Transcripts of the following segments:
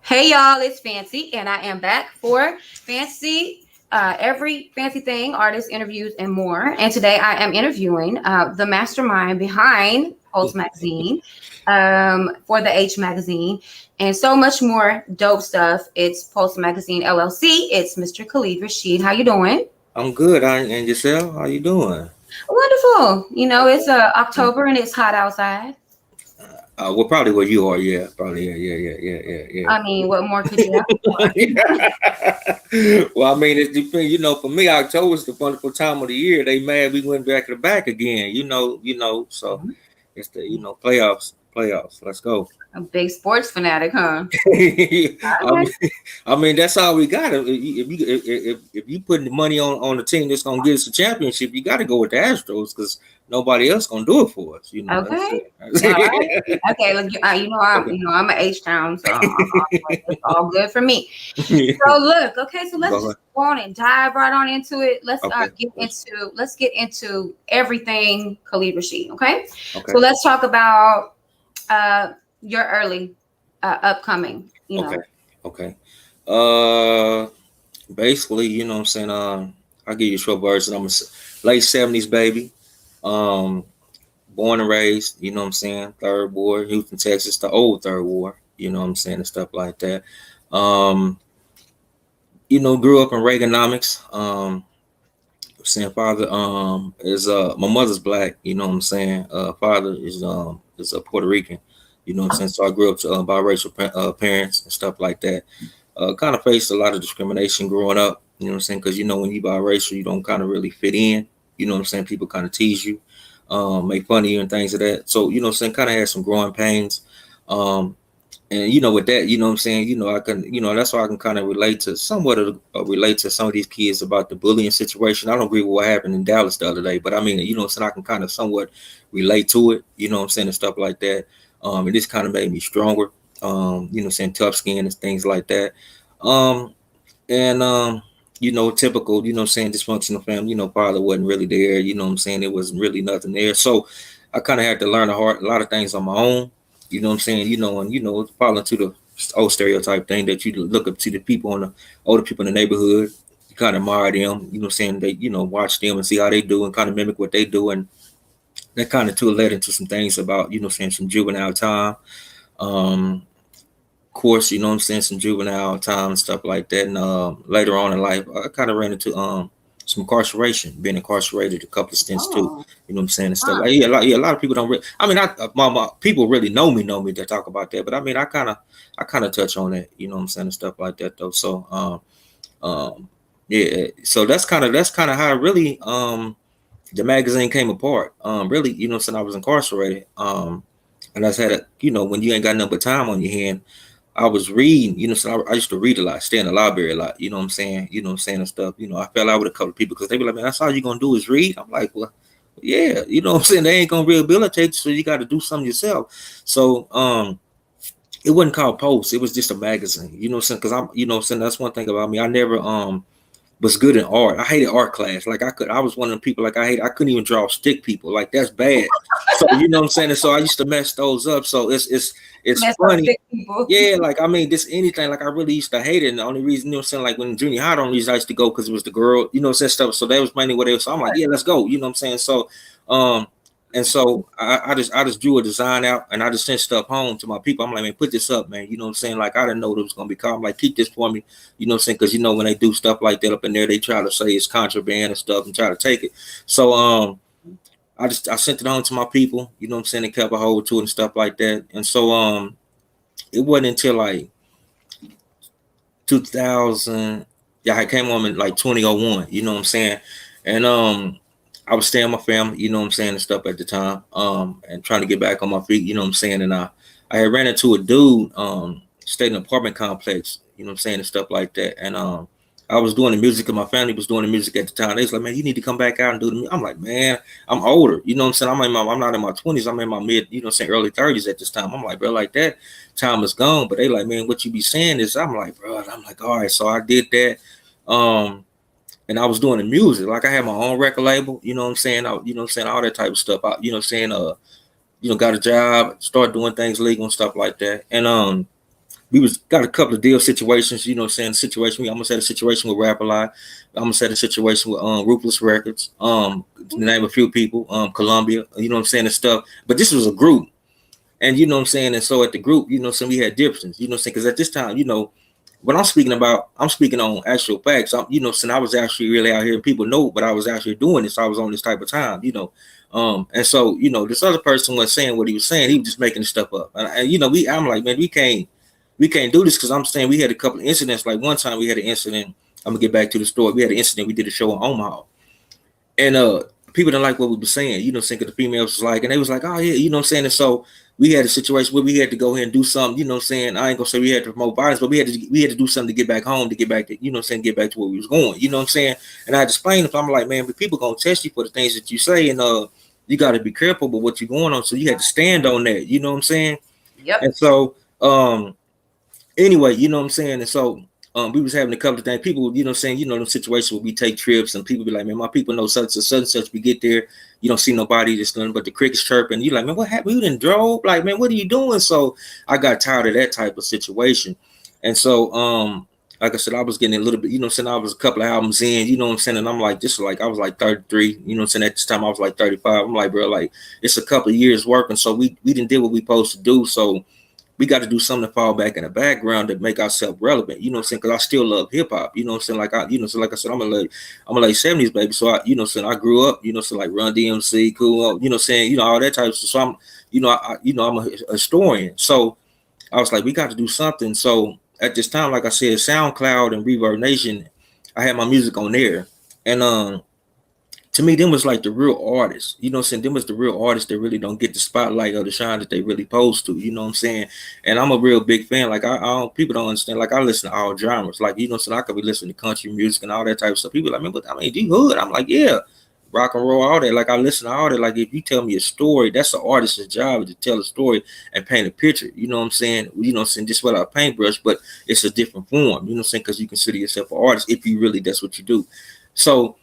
Hey y'all, it's Fancy, and I am back for Fancy, every fancy thing, artist interviews, and more. And today I am interviewing the mastermind behind Pulse Magazine, for the H Magazine, and so much more dope stuff. It's Pulse Magazine LLC. It's Mr. Khalid Rasheed. How you doing? I'm good. And yourself? How you doing? Wonderful. You know, it's October and it's hot outside. Well, probably where you are. Yeah, probably. Yeah. I mean, what more could you ask for? Well, I mean, it depends. For me, October is the wonderful time of the year. They mad we went back to back again. So it's the playoffs. Let's go. A big sports fanatic, huh? I Okay. mean, that's all we got. If you putting the money on the team that's gonna get us a championship, you got to go with the Astros because nobody else gonna do it for us. That's Okay. it. All right. Okay. Look, I'm an H town, so it's all good for me. So look, okay. So let's Go just ahead. go on and dive right on into it. Okay. Let's get into everything Khalid Rasheed. Okay. Okay. So let's talk about uh your early upcoming. Okay. Okay. Uh, Basically, what I'm saying. I'll give you a short version. I'm a late '70s baby. Um, Born and raised. You know what I'm saying. Third ward, Houston, Texas, the old third ward. You know what I'm saying, and stuff like that. Um, Grew up in Reaganomics. Saying father is my mother's black. You know what I'm saying. Father is a Puerto Rican. You know what I'm saying. So I grew up to biracial parents and stuff like that. Kind of faced a lot of discrimination growing up. You know what I'm saying? Because when you biracial, you don't kind of really fit in. You know what I'm saying? People kind of tease you, make fun of you and things of that. So what I'm saying, kind of had some growing pains. Um, and with that, what I'm saying, I can, that's why I can kind of relate to relate to some of these kids about the bullying situation. I don't agree with what happened in Dallas the other day, but I mean, what I'm saying, I can kind of somewhat relate to it, what I'm saying, and stuff like that. And this kind of made me stronger, what I'm saying, tough skin and things like that. Um, and typical, what I'm saying, dysfunctional family, father wasn't really there, what I'm saying, there wasn't really nothing there. So I kind of had to learn a lot of things on my own. You know what I'm saying? And falling to the old stereotype thing that you look up to the people on the older people in the neighborhood. You kind of admire them. You know what I'm saying? They watch them and see how they do and kind of mimic what they do. And that kind of too led into some things about what I'm saying, some juvenile time. Of course, what I'm saying, some juvenile time and stuff like that. And later on in life, I kind of ran into some incarceration, being incarcerated a couple of stints too. Oh. You know what I'm saying, and stuff. Huh. A lot of people don't. I mean, my people really know me to talk about that. But I mean, I kind of touch on that. You know what I'm saying, and stuff like that though. So, yeah. So that's kind of how really the magazine came apart. Really, since I was incarcerated. And I had when you ain't got nothing but time on your hand. I was reading, so I used to read a lot, stay in the library a lot, you know what I'm saying? And stuff. I fell out with a couple of people because they be like, man, that's all you're gonna do is read. I'm like, well, yeah, you know what I'm saying? They ain't gonna rehabilitate you, so you gotta do something yourself. So it wasn't called Post, it was just a magazine, you know what I'm saying? Because I'm saying that's one thing about me. I never was good in art. I hated art class. Like I was one of the people like I couldn't even draw stick people. Like that's bad. So you know what I'm saying? And so I used to mess those up. So it's Mess up funny. sick people. Yeah, like I mean, this anything. Like I really used to hate it. And the only reason, what I'm saying, like when junior high, the only reason I used to go because it was the girl, what I'm saying, stuff. So that was mainly what it was. So I'm like, yeah, let's go. You know what I'm saying? So and so I just drew a design out and I just sent stuff home to my people. I'm like, man, put this up, man. You know what I'm saying? Like I didn't know it was gonna be called. I'm like, keep this for me. You know what I'm saying? Because when they do stuff like that up in there, they try to say it's contraband and stuff and try to take it. So I sent it home to my people. You know what I'm saying? They kept a hold to it and stuff like that. And so it wasn't until like 2000. Yeah, I came home in like 2001. You know what I'm saying? And I was staying with my family, you know what I'm saying, and stuff at the time, and trying to get back on my feet, you know what I'm saying. And I had ran into a dude, stayed in an apartment complex, you know what I'm saying, and stuff like that. And I was doing the music, and my family was doing the music at the time. They was like, man, you need to come back out and do the music. I'm like, man, I'm older, you know what I'm saying. I'm not in my 20s. I'm in my mid, you know what I'm saying, early 30s at this time. I'm like, bro, like that time is gone. But they like, man, what you be saying is, I'm like, bro, I'm like, all right. So I did that. And I was doing the music. Like I had my own record label, you know what I'm saying? You know what I'm saying? All that type of stuff. You know what I'm saying? Got a job, started doing things legal and stuff like that. And we was got a couple of deal situations, you know what I'm saying? Situation, we almost had a situation with Rap a Lot. I almost had a situation with Ruthless Records, to name a few people, Columbia, you know what I'm saying, and stuff. But this was a group. And you know what I'm saying? And so at the group, you know, so we had differences, you know what I'm saying? Because at this time, you know, what I'm speaking about, I'm speaking on actual facts. You know, since I was actually really out here, people know, but I was actually doing this. I was on this type of time, you know. And so, you know, this other person was saying what he was saying. He was just making stuff up. And you know, I'm like, man, we can't do this because I'm saying we had a couple of incidents. Like one time we had an incident. I'm gonna get back to the story. We had an incident. We did a show in Omaha, and people didn't like what we were saying, you know, saying, because the females was like, and they was like, oh yeah, you know what I'm saying. And so we had a situation where we had to go ahead and do something, you know what I'm saying. I ain't gonna say we had to promote violence, but we had to do something to get back home, to get back to, you know what I'm saying, get back to where we was going, you know what I'm saying. And I explained it, I'm like, man, but people gonna test you for the things that you say, and you got to be careful with what you're going on. So you had to stand on that, you know what I'm saying. Yep. And so anyway, you know what I'm saying? And so we was having a couple of things. People, you know what I'm saying, you know, the situation where we take trips and people be like, man, my people know such and such and such. We get there, you don't see nobody, just nothing but the crickets chirping. You like, man, what happened? You didn't drove? Like, man, what are you doing? So I got tired of that type of situation. And so like I said, I was getting a little bit, you know what I'm saying, I was a couple of albums in, you know what I'm saying, and I'm like, this is like, I was like 33, you know what I'm saying, at this time I was like 35. I'm like, bro, like, it's a couple of years working, so we didn't do what we supposed to do, so we got to do something to fall back in the background to make ourselves relevant. You know what I'm saying? Because I still love hip hop. You know what I'm saying? Like you know, so like I said, I'm a late '70s baby. So you know, so I grew up. You know, so like Run DMC, Cool. You know, saying, you know, all that type of stuff. So I'm, you know, I'm a historian. So I was like, we got to do something. So at this time, like I said, SoundCloud and Reverb Nation, I had my music on there, and to me, them was like the real artists. You know what I'm saying? Them was the real artists that really don't get the spotlight or the shine that they really supposed to. You know what I'm saying? And I'm a real big fan. Like I don't, people don't understand. Like I listen to all genres. Like, you know what I'm saying? I could be listening to country music and all that type of stuff. People like, man, but I mean, you hood. I'm like, yeah, rock and roll, all that. Like I listen to all that. Like if you tell me a story, that's the artist's job, to tell a story and paint a picture. You know what I'm saying? You know what I'm saying? Just without a paintbrush, but it's a different form. You know what I'm saying? Because you consider yourself an artist if you really that's what you do. So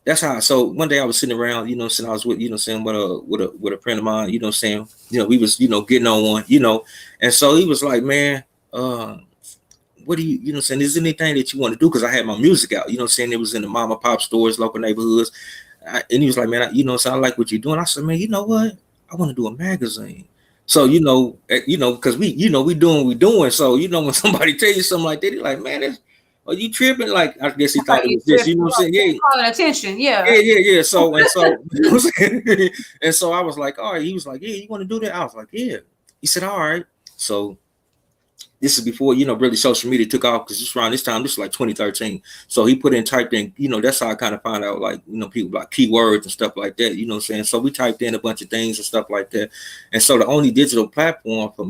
that's how. So one day I was sitting around, you know, saying I was with, you know, saying with a friend of mine, you know, saying, you know, we was, you know, getting on one, you know, and so he was like, man, what do you know, saying, is there anything that you want to do? Because I had my music out, you know, saying it was in the mom and pop stores, local neighborhoods, and he was like, man, you know, so I like what you're doing. I said, man, you know what? I want to do a magazine. So you know, because you know, we doing what we doing. So you know, when somebody tell you something like that, he like, man, are you tripping? Like, I guess he thought it was this. You know what I'm saying? Yeah, Calling attention. Yeah. yeah. So and so, you know what I'm saying? And so I was like, all right. He was like, yeah, you want to do that? I was like, yeah. He said, all right. So this is before, you know, really social media took off, because this around this time, this is like 2013. So he typed in, you know, that's how I kind of found out, like, you know, people like keywords and stuff like that, you know what I'm saying? So we typed in a bunch of things and stuff like that. And so the only digital platform for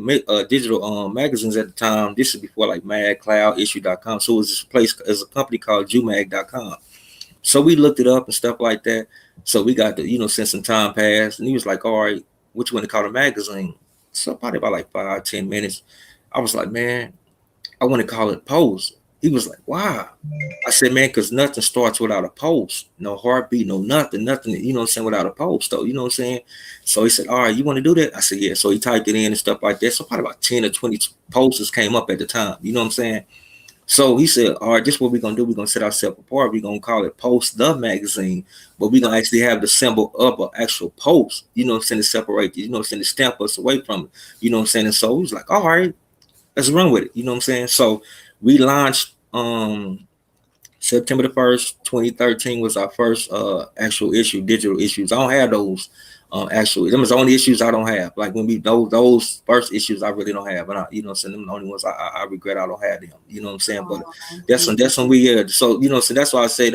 digital magazines at the time, this is before like Mad Cloud, issue.com. So it was this place, as a company called jumag.com. So we looked it up and stuff like that. So we got to, you know, since some time passed, and he was like, all right, what you want to call a magazine? So probably about like 5-10 minutes. I was like, man, I want to call it Pose. He was like, wow. I said, man, because nothing starts without a pulse. No heartbeat, no nothing, you know what I'm saying, without a pulse, though. You know what I'm saying? So he said, all right, you want to do that? I said, yeah. So he typed it in and stuff like that. So probably about 10 or 20 posters came up at the time. You know what I'm saying? So he said, all right, this is what we're going to do. We're going to set ourselves apart. We're going to call it Post the Magazine, but we're going to actually have the symbol of an actual post, you know what I'm saying, to separate, you know what I'm saying, to stamp us away from it. You know what I'm saying? And so he was like, all right, let's run with it. You know what I'm saying? So we launched September the 1st, 2013 was our first actual issue, digital issues. I don't have those actually. Them is the only issues I don't have. Like when we those first issues I really don't have. And I, you know, so them the only ones I regret I don't have them. You know what I'm saying? But that's when we so you know, so that's why I said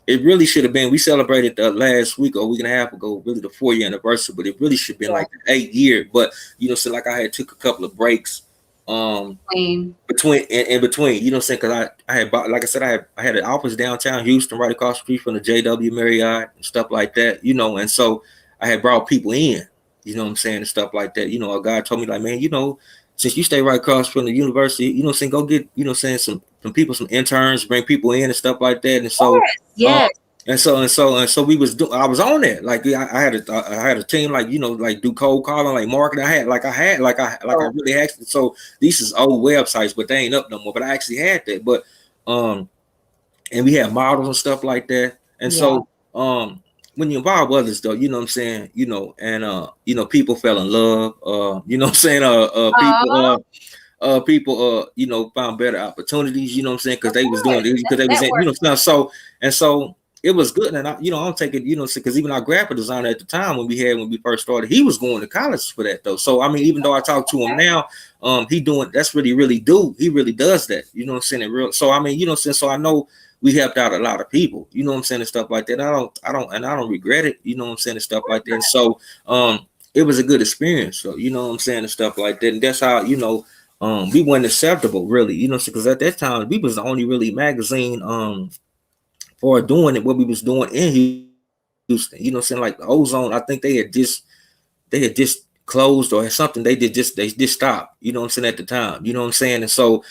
it really should have been, we celebrated the last week or a week and a half ago, really the 4-year anniversary, but it really should have been like the 8-year. But you know, so like I had took a couple of breaks between, you know what I'm saying, because I had bought, like I said, I had an office downtown Houston, right across the street from the JW Marriott and stuff like that, you know, and so I had brought people in, you know what I'm saying, and stuff like that. You know, a guy told me like, man, you know, since you stay right across from the university, you know what I'm saying, go get, you know what I'm saying, some people, some interns, bring people in and stuff like that. And so yes. And so we was I was on that. Like I had a team, like, like do cold calling, like marketing. I really actually. So these is old websites, but they ain't up no more. But I actually had that. But um and we had models and stuff like that. And Yeah. so when you involve others, though, you know what I'm saying, and people fell in love. You know what I'm saying, Oh, people found better opportunities, you know what I'm saying, because of they was doing course. it, because That's they was in, network. so it was good. And I don't take it, because even our graphic designer at the time, when we first started, he was going to college for that, though. So I mean, even though I talk to him Okay. now, he doing, that's what he really does that, you know what I'm saying, in real. So I mean, so I know we helped out a lot of people, you know what I'm saying, and stuff like that. I don't regret it, you know what I'm saying, and stuff like that. And so it was a good experience, so you know what I'm saying, and stuff like that. And that's how, we weren't acceptable, really, because at that time we was the only really magazine for doing it, what we was doing in Houston. Like the Ozone, I think they had just closed or something. They just stopped, you know what I'm saying, at the time, you know what I'm saying. And so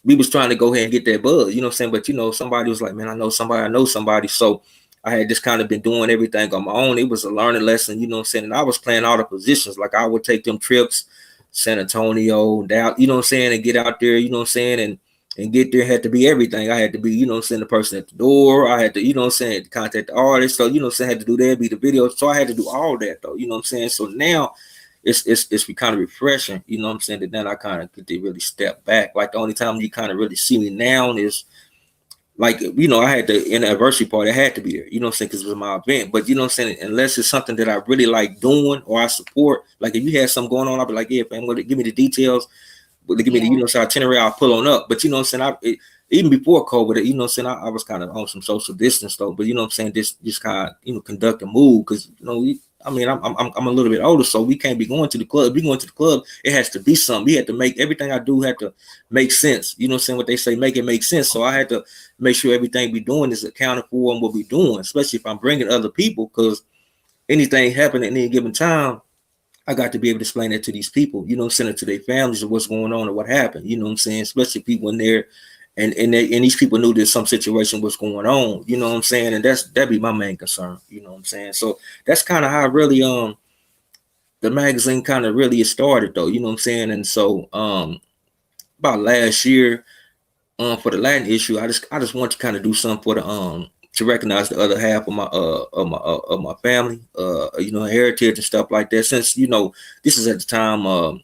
we was trying to go ahead and get that buzz, you know what I'm saying. But somebody was like, man, I know somebody. So I had just kind of been doing everything on my own. It was a learning lesson, you know what I'm saying. And I was playing all the positions. Like I would take them trips, San Antonio, down, you know what I'm saying, and get out there, you know what I'm saying, and get there. Had to be everything. I had to be, you know what I'm saying, the person at the door. I had to, you know what I'm saying, contact the artist. So, you know what I'm saying, I had to do that, be the video. So I had to do all that, though, you know what I'm saying. So now it's kind of refreshing, you know what I'm saying, that then I kind of get to really step back. Like the only time you kind of really see me now is like, I had the anniversary party. I had to be there, you know what I'm saying, because it was my event. But you know what I'm saying, unless it's something that I really like doing or I support, like if you had something going on, I'll be like, yeah, man, give me the details, but give me the, Yeah. so itinerary, I'll pull on up. But you know what I'm saying, even before COVID, you know what I'm saying, I was kind of on some social distance though. But you know what I'm saying, just kind of, conduct and move, because I mean, I'm a little bit older, so we can't be going to the club. If we going to the club, it has to be something. We had to make everything I do had to make sense. You know what I'm saying? What they say, make it make sense. So I had to make sure everything we doing is accounted for and what we doing, especially if I'm bringing other people, because anything happen at any given time, I got to be able to explain that to these people, you know, send it to their families of what's going on and what happened, you know what I'm saying? Especially people in there, and these people knew there's some situation was going on, you know what I'm saying? And that'd be my main concern, you know what I'm saying? So that's kind of how really the magazine kind of really started, though, you know what I'm saying? And so about last year, for the Latin issue, I just want to kind of do something for the to recognize the other half of my family, heritage and stuff like that. Since this is at the time,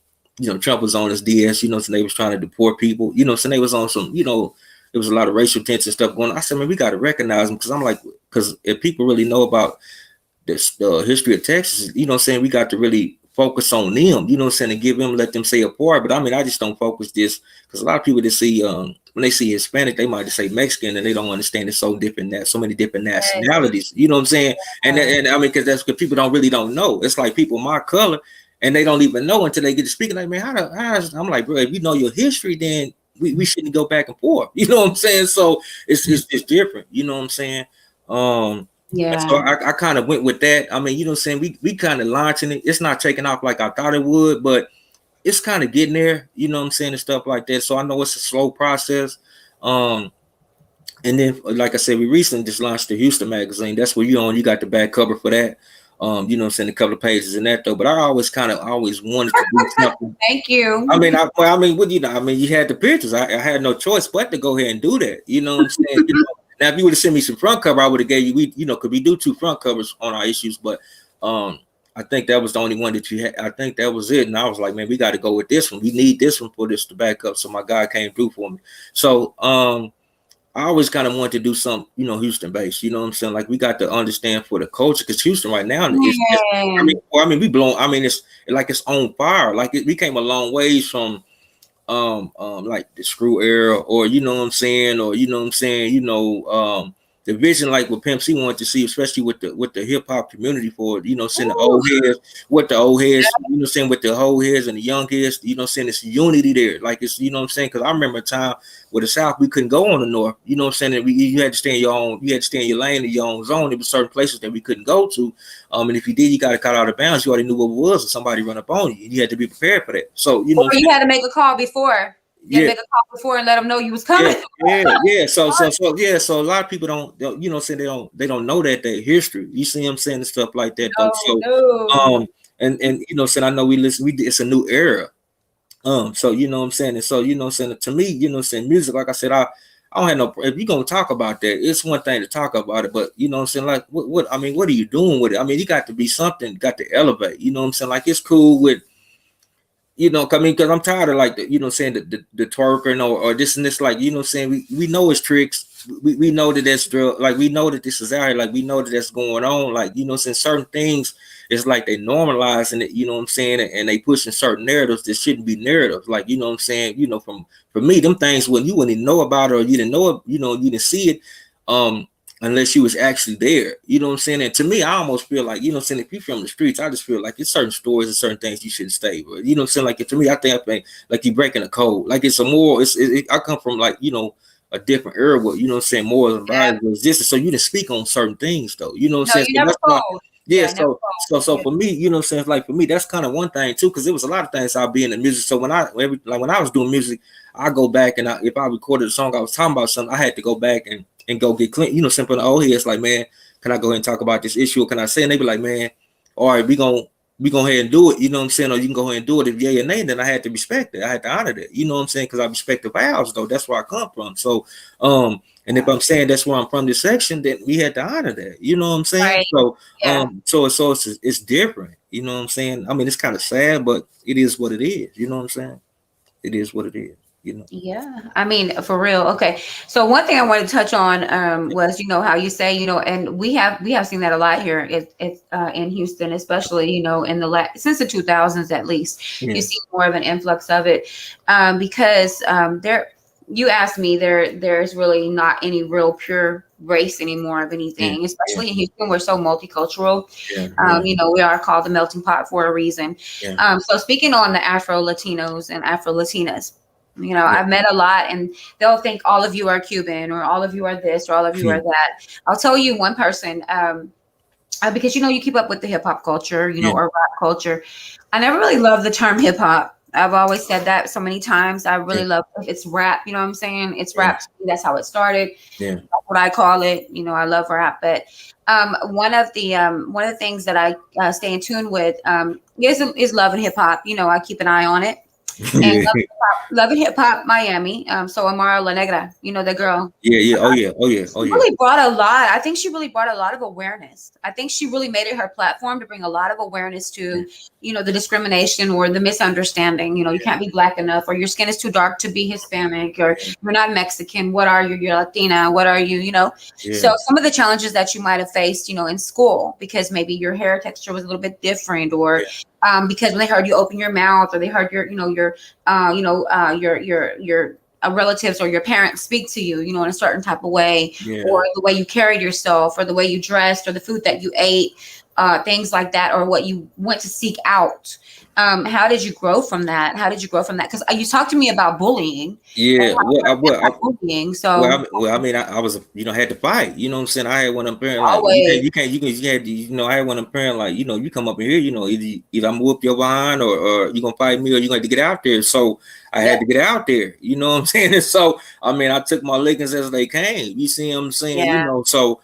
Trump was on his DS, so they was trying to deport people, so they was on some, there was a lot of racial tension stuff going on. I said, man, we got to recognize them, because I'm like, because if people really know about this the history of Texas, we got to really focus on them, and give them, let them say a part. But I mean, I just don't focus this, because a lot of people that see when they see Hispanic, they might just say Mexican, and they don't understand it's so different, that so many different Yes. nationalities, you know what I'm saying? And I mean, because that's because people don't know. It's like people my color, and they don't even know until they get to speaking. Like, man, I'm like, bro, if you know your history, then we shouldn't go back and forth. You know what I'm saying? So it's different. You know what I'm saying? So Yeah. I kind of went with that. I mean, you know what I'm saying? We kind of launching it. It's not taking off like I thought it would, but it's kind of getting there, you know what I'm saying, and stuff like that. So I know it's a slow process. Um, and then, like I said, we recently just launched the Houston magazine. That's where you got the back cover for that. You know what I'm saying, a couple of pages in that, though. But I always wanted to do something. Thank you. What you had the pictures. I had no choice but to go ahead and do that. You know what I'm saying? Now, if you would have sent me some front cover, I would have gave you. Because we do 2 front covers on our issues, but I think that was the only one that you had. I think that was it, and I was like, man, we got to go with this one. We need this one for this to back up. So my guy came through for me. So I always kind of wanted to do something, Houston based. You know what I'm saying? Like we got to understand for the culture, because Houston right now is. We blown. I mean, it's like it's on fire. Like we came a long ways from like the screw era, or the vision, like what Pimp C wanted to see, especially with the hip hop community, for seeing the old heads, with the old heads, with the old heads and the young heads, it's unity there. Like it's, because I remember a time with the South, we couldn't go on the North, and you had to stay in your own, you had to stay in your lane, in your own zone. There were certain places that we couldn't go to, and if you did, you got to cut out of bounds. You already knew what it was, and somebody run up on you, and you had to be prepared for that. So Or you had to make a call before. You yeah, make a call before and let them know you was coming. So a lot of people don't you know, say they don't know that history. You see what I'm saying, and stuff like that though. No, So no. and you know, saying I know it's a new era. So you know what I'm saying, and so you know what I'm saying, to me, you know what I'm saying, music, like I said, I don't have no, if you're gonna talk about that, it's one thing to talk about it, but you know what I'm saying, like what I mean, what are you doing with it? I mean, you got to be something, got to elevate, you know what I'm saying? Like it's cool with, you know, I mean, because I'm tired of like the, you know, saying the twerking or this and this, like, you know, saying we know it's tricks, we know that that's drug, like we know that this is out here, like we know that that's going on, like, you know, saying certain things, it's like they normalizing it, you know what I'm saying, and they pushing certain narratives that shouldn't be narratives, like, you know what I'm saying, you know, for me, them things when you wouldn't even know about it or you didn't know it, you know, you didn't see it, unless you was actually there, you know what I'm saying? And to me, I almost feel like, you know what I'm saying, if you're from the streets, I just feel like it's certain stories and certain things you shouldn't stay with, you know what I'm saying? Like to me, I think like you breaking a code, like it's a more, I come from like, you know, a different era where, you know what I'm saying, morals and Yeah. values existed, so you didn't speak on certain things though, you know what No, I'm saying? you So never that's why, called. yeah, Never so called. for me, you know what I'm saying, like for me, that's kind of one thing too, because there was a lot of things I'll be in the music. So when I was doing music, I go back and if I recorded a song, I was talking about something, I had to go back and go get clean, you know, simple. Oh, here it's like, man, can I go ahead and talk about this issue? Or can I say? And they be like, man, all right, we gonna go ahead and do it, you know what I'm saying? Or you can go ahead and do it if yeah or nay. Then I had to respect it, I had to honor that, you know what I'm saying? Because I respect the vows though. That's where I come from. So and if I'm saying that's where I'm from, this section, then we had to honor that, you know what I'm saying? Right. So Yeah. so it's different, you know what I'm saying? I mean, it's kind of sad, but it is what it is, you know what I'm saying? It is what it is, you know. Yeah, I mean, for real. Okay, so one thing I wanted to touch on was, you know, how you say, you know, and we have seen that a lot here. It's in Houston, especially, you know, in the since the 2000s at least, you Yeah. see more of an influx of it because there. You asked me, there's really not any real pure race anymore of Yeah. anything, Yeah. especially in Houston. We're so multicultural. Yeah. Yeah. You know, we are called the melting pot for a reason. Yeah. So speaking on the Afro Latinos and Afro Latinas, you know, Yeah. I've met a lot and they'll think all of you are Cuban or all of you are this or all of you are that. I'll tell you one person, because, you know, you keep up with the hip hop culture, you know, Yeah. or rap culture. I never really loved the term hip hop. I've always said that so many times. I really love it's rap. You know what I'm saying? It's rap. To me. That's how it started. Yeah. That's what I call it. You know, I love rap. But one of the things that I stay in tune with is love and hip hop. You know, I keep an eye on it. And Yeah. Love and Hip Hop Miami. So Amara La Negra, you know the girl. Yeah. Yeah. Oh yeah. Oh yeah. Oh She yeah. really brought a lot. I think she really brought a lot of awareness. I think she really made it her platform to bring a lot of awareness to, you know, the discrimination or the misunderstanding. You know, you can't be black enough, or your skin is too dark to be Hispanic, or you're not Mexican. What are you? You're Latina. What are you? You know. Yeah. So some of the challenges that you might have faced, you know, in school, because maybe your hair texture was a little bit different, or because when they heard you open your mouth, or they heard your, you know, your relatives or your parents speak to you, you know, in a certain type of way, Yeah. or the way you carried yourself, or the way you dressed, or the food that you ate, things like that, or what you went to seek out. How did you grow from that? How did you grow from that? Because you talked to me about bullying. Yeah. Bullying. Well, So I mean, I was, you know, had to fight. You know what I'm saying? I had one of them parents like, always, you had to, you know, I had one of them parents like, you know, you come up in here, you know, either I'm whoop your behind or you gonna fight me or you gonna have to get out there. So I had to get out there. You know what I'm saying? And so I mean, I took my lickings as they came. You see what I'm saying? You know, so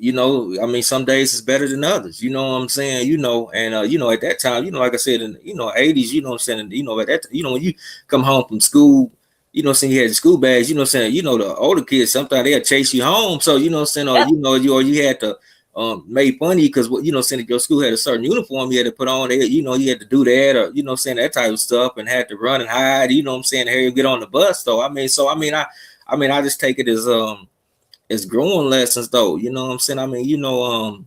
you know, I mean, some days it's better than others. You know what I'm saying? You know, and you know, at that time, you know, like I said, in you know 80s, you know what I'm saying? And, you know, at that, you know, when you come home from school. You know what I'm saying, you had the school bags, you know what I'm saying, you know, the older kids, sometimes they'll chase you home. So, you know what I'm saying, or you had to make fun of you because, you know what I'm saying, if your school had a certain uniform you had to put on, you know, you had to do that, or, you know what I'm saying, that type of stuff, and had to run and hide, you know what I'm saying, here you get on the bus. So, I just take it as growing lessons though, you know what I'm saying? I mean, you know,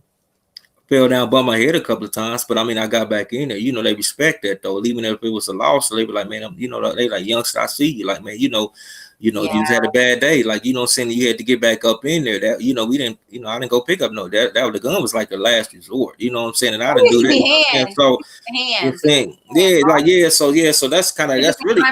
fell down, bumped my head a couple of times, but I mean, I got back in there. You know, they respect that though. Even if it was a loss, they be like, man, you know, they like, youngster, I see you. Like, man, you know, you just had a bad day. Like, you know what I'm saying? You had to get back up in there. That, you know, we didn't, you know, I didn't go pick up no, that the gun was like the last resort. You know what I'm saying? And I didn't do that. You know what I'm saying? So you think, so that's kind of, that's really,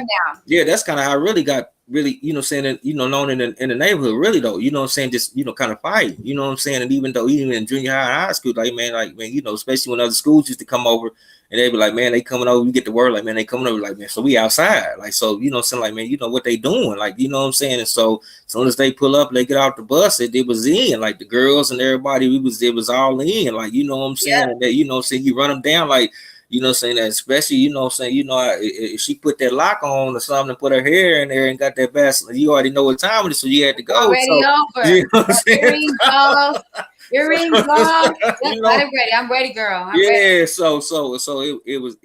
that's kind of how I really got really, you know, saying that, you know, known in the neighborhood, really though, you know what I'm saying, just, you know, kind of fight, you know what I'm saying, and even though even in junior high and high school, like man, you know, especially when other schools used to come over and they be like, man, they coming over, we get the word, like man, they coming over, like man, so we outside, like, so, you know, saying like man, you know what they doing, like, you know what I'm saying, and so as soon as they pull up, they get out the bus, it was in, like the girls and everybody, it was all in, like, you know what I'm saying, and that, you know, saying you run them down, like. You know, saying that, especially, you know, saying, you know, if she put that lock on or something and put her hair in there and got that best, you already know what time it is, so you had to go. Already So, over. you know what I'm saying? Earrings off. Earrings off. You know, I'm ready. I'm ready, girl. I'm yeah. ready. So it was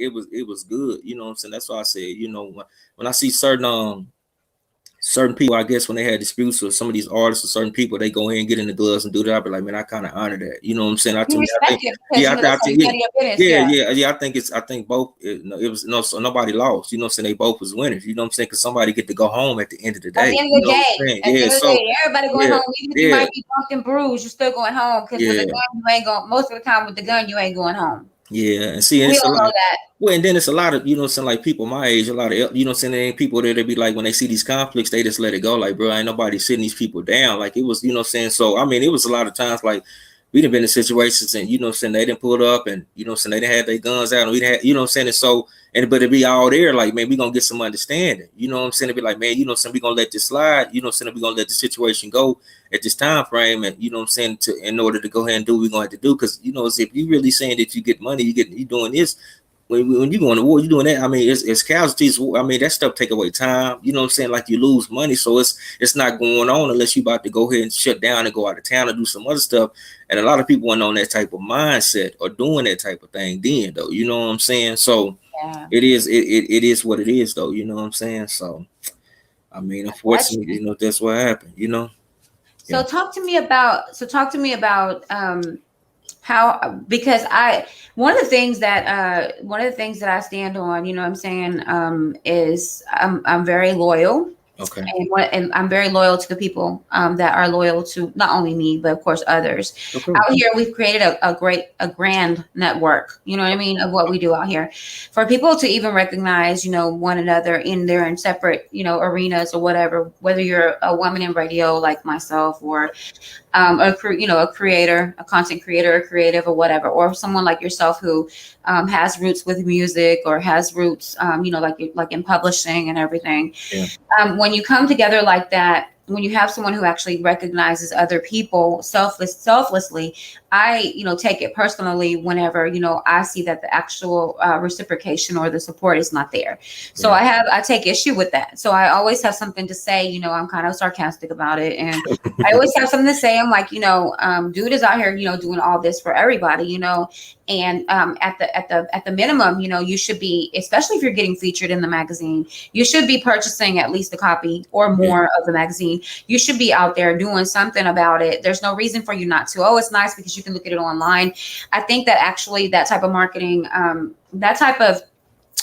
good. You know what I'm saying? That's why I said, you know, when I see certain people, I guess when they had disputes with some of these artists or certain people, they go in and get in the gloves and do that. But like, man, I kind of honor that. You know what I'm saying? You I respect think, it because yeah, you know that's how you handle your business. yeah. I think both. It was no, so nobody lost. You know what I'm saying? They both was winners. You know what I'm saying? Because somebody get to go home at the end of the At day. the end You of the know what day, I'm saying? at the Yeah. end of the So day, everybody going yeah, home. Even if you yeah, might be bumped and bruised, you're still going home. Because with a yeah. gun, you ain't going. Most of the time, with the gun, you ain't going home. Yeah, and see, and We it's a all know lot. that. Well, and then it's a lot of, you know, saying like people my age, a lot of, you know, saying there ain't people there that be like when they see these conflicts, they just let it go. Like, bro, ain't nobody sitting these people down. Like it was, you know, saying. So I mean, it was a lot of times like we done been in situations and you know, saying they didn't pull up and you know, saying they didn't have their guns out and we didn't have, you know, saying. And so and but it be all there, like man, we gonna get some understanding. You know what I'm saying? It be like, man, you know, saying we gonna let this slide. You know, saying we gonna let the situation go at this time frame, and you know what I'm saying, to in order to go ahead and do what we're gonna have to do. Because you know, if you really saying that you get money, you doing this. When you go to war, you doing that. I mean, it's casualties. I mean, that stuff take away time. You know what I'm saying? Like you lose money, so it's not going on unless you about to go ahead and shut down and go out of town and do some other stuff. And a lot of people aren't on that type of mindset or doing that type of thing. Then though, you know what I'm saying? So Yeah. it is what it is though. You know what I'm saying? So I mean, unfortunately, you know that's what happened. You know. So talk to me about how, because one of the things that I stand on, you know what I'm saying, is I'm very loyal. Okay. And I'm very loyal to the people that are loyal to not only me, but of course others. Okay. Out here, we've created a grand network, you know what I mean, of what we do out here. For people to even recognize, you know, one another in their separate, you know, arenas or whatever, whether you're a woman in radio like myself or a creator, a content creator, a creative or whatever, or someone like yourself who has roots with music or has roots, you know, like in publishing and everything. Yeah. When you come together like that, when you have someone who actually recognizes other people selflessly, I, you know, take it personally whenever, you know, I see that the actual reciprocation or the support is not there. So Yeah. I take issue with that. So I always have something to say, you know, I'm kind of sarcastic about it. And I always have something to say. I'm like, you know, dude is out here, you know, doing all this for everybody, you know, and at the minimum, you know, you should be, especially if you're getting featured in the magazine, you should be purchasing at least a copy or more of the magazine. You should be out there doing something about it. There's no reason for you not to. Oh, it's nice because you can look at it online. I think that actually that type of marketing, that type of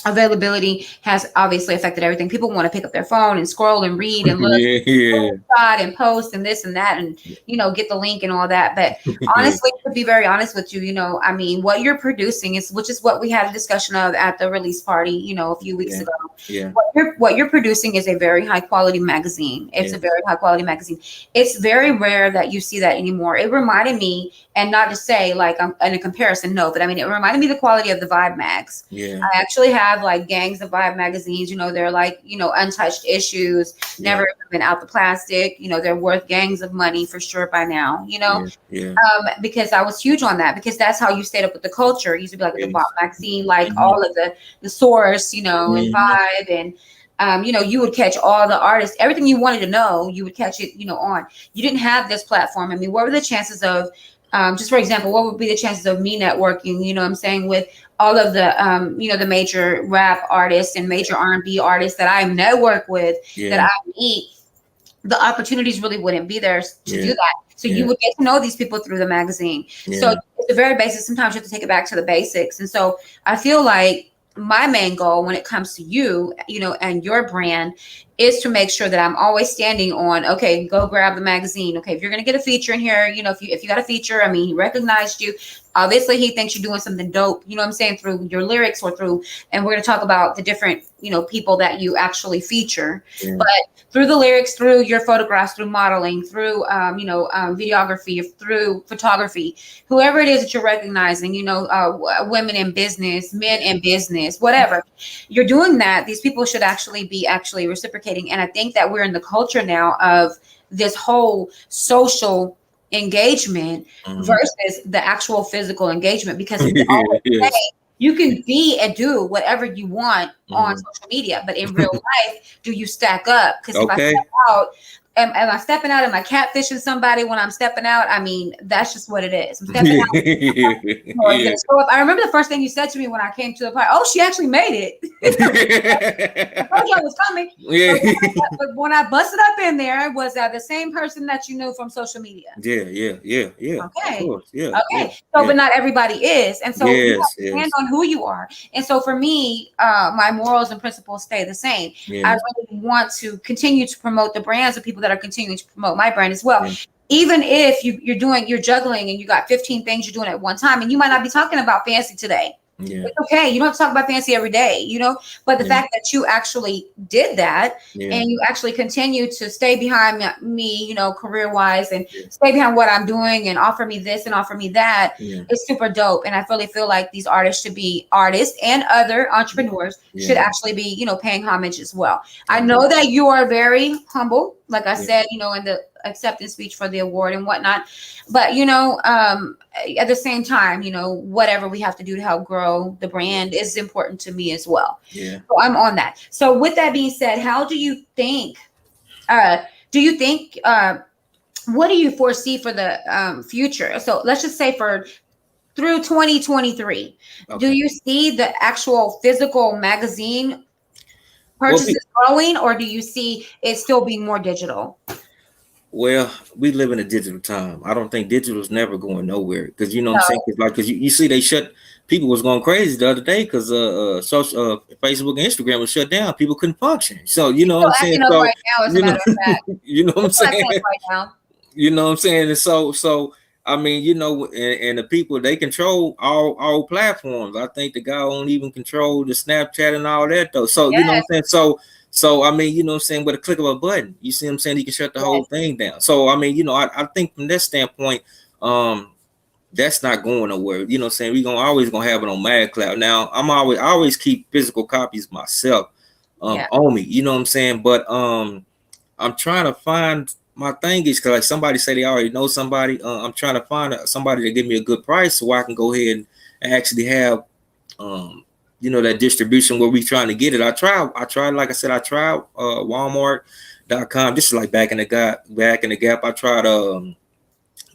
availability has obviously affected everything. People want to pick up their phone and scroll and read and look and post and this and that and, you know, get the link and all that. But honestly, to be very honest with you, you know, I mean, what you're producing is, which is what we had a discussion of at the release party, you know, a few weeks ago. Yeah. What you're producing is a very high quality magazine. It's a very high quality magazine. It's very rare that you see that anymore. It reminded me, and not to say like I'm in a comparison, no, but I mean, it reminded me of the quality of the Vibe mags. Yeah. I actually have like gangs of Vibe magazines, you know, they're like, you know, untouched issues, never been out the plastic, you know, they're worth gangs of money for sure by now, you know. Because I was huge on that, because that's how you stayed up with the culture. It used to be like the Vibe magazine, like all of the Source, you know, and Vibe, and you know, you would catch all the artists, everything you wanted to know, you would catch it, you know, on. You didn't have this platform. I mean, what were the chances of, just for example, what would be the chances of me networking, you know what I'm saying, with all of the, you know, the major rap artists and major R&B artists that I network with, that I meet? The opportunities really wouldn't be there to do that. So you would get to know these people through the magazine. So at the very basics, sometimes you have to take it back to the basics. And so I feel like my main goal when it comes to you, you know, and your brand is to make sure that I'm always standing on, okay, go grab the magazine. Okay, if you're gonna get a feature in here, you know, if you got a feature, I mean, he recognized you. Obviously, he thinks you're doing something dope. You know what I'm saying, through your lyrics or through, and we're gonna talk about the different, you know, people that you actually feature. Yeah. But through the lyrics, through your photographs, through modeling, through videography, through photography, whoever it is that you're recognizing, you know, women in business, men in business, whatever, you're doing that. These people should actually be actually reciprocating. And I think that we're in the culture now of this whole social engagement Mhm. versus the actual physical engagement, because we always say Yes. you can be and do whatever you want on Mhm. social media, but in real life, do you stack up? Because if I Okay. step out, am I stepping out? Am I catfishing somebody when I'm stepping out? I mean, that's just what it is. I'm stepping out. Or I'm Yeah. gonna show up. I remember the first thing you said to me when I came to the party. Oh, she actually made it. I told you I was coming. Yeah. But when I busted up in there, was that the same person that you knew from social media? Yeah. Of Okay. course. Yeah. Okay. So, but not everybody is. And so you have Yes. to stand Yes. on who you are. And so for me, my morals and principles stay the same. I Yes. really want to continue to promote the brands of people that are continuing to promote my brand as well. Yeah. Even if you're juggling and you got 15 things you're doing at one time, and you might not be talking about fancy today. Yeah. It's okay. You don't have to talk about fancy every day, you know, but the Yeah. fact that you actually did that Yeah. and you actually continue to stay behind me, you know, career wise, and Yeah. stay behind what I'm doing and offer me this and offer me that, Yeah. is super dope. And I really feel like these artists should be, artists and other entrepreneurs should Yeah. actually be, you know, paying homage as well. I Okay. know that you are very humble, like I Yeah. said, you know, in the acceptance speech for the award and whatnot. But, you know, at the same time, you know, whatever we have to do to help grow the brand is important to me as well. Yeah. So I'm on that. So with that being said, how do you think, what do you foresee for the future? So let's just say for through 2023, do Okay. you see the actual physical magazine Well, purchases growing, or do you see it still being more digital? we live in a digital time. I don't think digital is never going nowhere because you know what I'm saying. No. Cause like, cause you see, they shut. People was going crazy the other day because social Facebook and Instagram was shut down. People couldn't function. So you know what Still I'm saying. acting up So right now, as a you know, matter of fact. you know what I'm It's still saying. acting up right now. You know what I'm saying? And so I mean, you know, and the people, they control all platforms. I think the guy don't even control the Snapchat and all that though. So you know what I'm Yes, saying? So I mean, you know what I'm saying, with a click of a button, you see what I'm saying, he can shut the whole yes, thing down. So I mean, you know, I think from that standpoint, um, that's not going nowhere. You know what I'm saying? We gonna always gonna have it on Mad Cloud. Now I always keep physical copies myself yeah. on me, you know what I'm saying? But I'm trying to find, my thing is, because like somebody say they already know somebody. I'm trying to find somebody to give me a good price so I can go ahead and actually have, um, you know, that distribution where we trying to get it. I tried, like I said, I tried Walmart.com. This is like back in the gap. I tried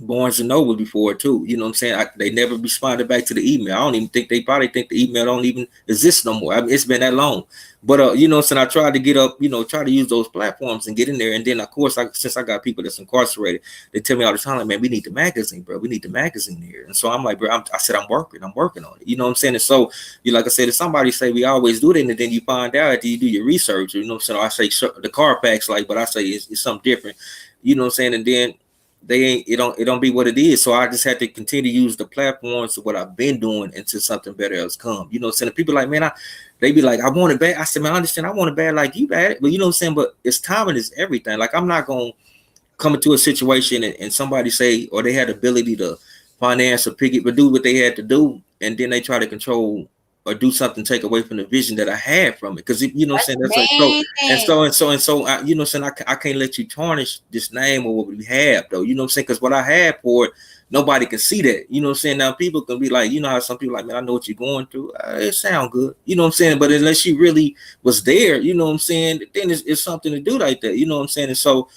Barnes and Noble before too. You know what I'm saying? They never responded back to the email. I don't even think, they probably think the email don't even exist no more. I mean, it's been that long. But you know, so I tried to get up, you know, try to use those platforms and get in there. And then of course, since I got people that's incarcerated, they tell me all the time, like, man, we need the magazine, bro. We need the magazine here. And so I'm like, bro, I said, I'm working on it. You know what I'm saying? And so, you, like I said, if somebody say we always do that, and then you find out after you do your research, you know what I'm saying? I say the car packs, like, but I say it's something different. You know what I'm saying? And then they ain't, it don't be what it is. So I just had to continue to use the platforms of what I've been doing until something better else come. You know what I'm saying? People like, man, they be like, I want it bad. I said, man, I understand, I want it bad like you bad. But you know what I'm saying? But it's timing is everything. Like, I'm not gonna come into a situation and somebody say, or they had the ability to finance or pick it, but do what they had to do, and then they try to control or do something, take away from the vision that I had from it. Because you know what That's I'm saying, the that's like, so main and thing. so and so and so you know what I'm saying, I can't let you tarnish this name or what we have though. You know what I'm saying? Because what I had for it, nobody can see that. You know what I'm saying? Now people can be like, you know how some people like, man, I know what you're going through. It sound good. You know what I'm saying? But unless you really was there, you know what I'm saying, then it's something to do like that. You know what I'm saying? And so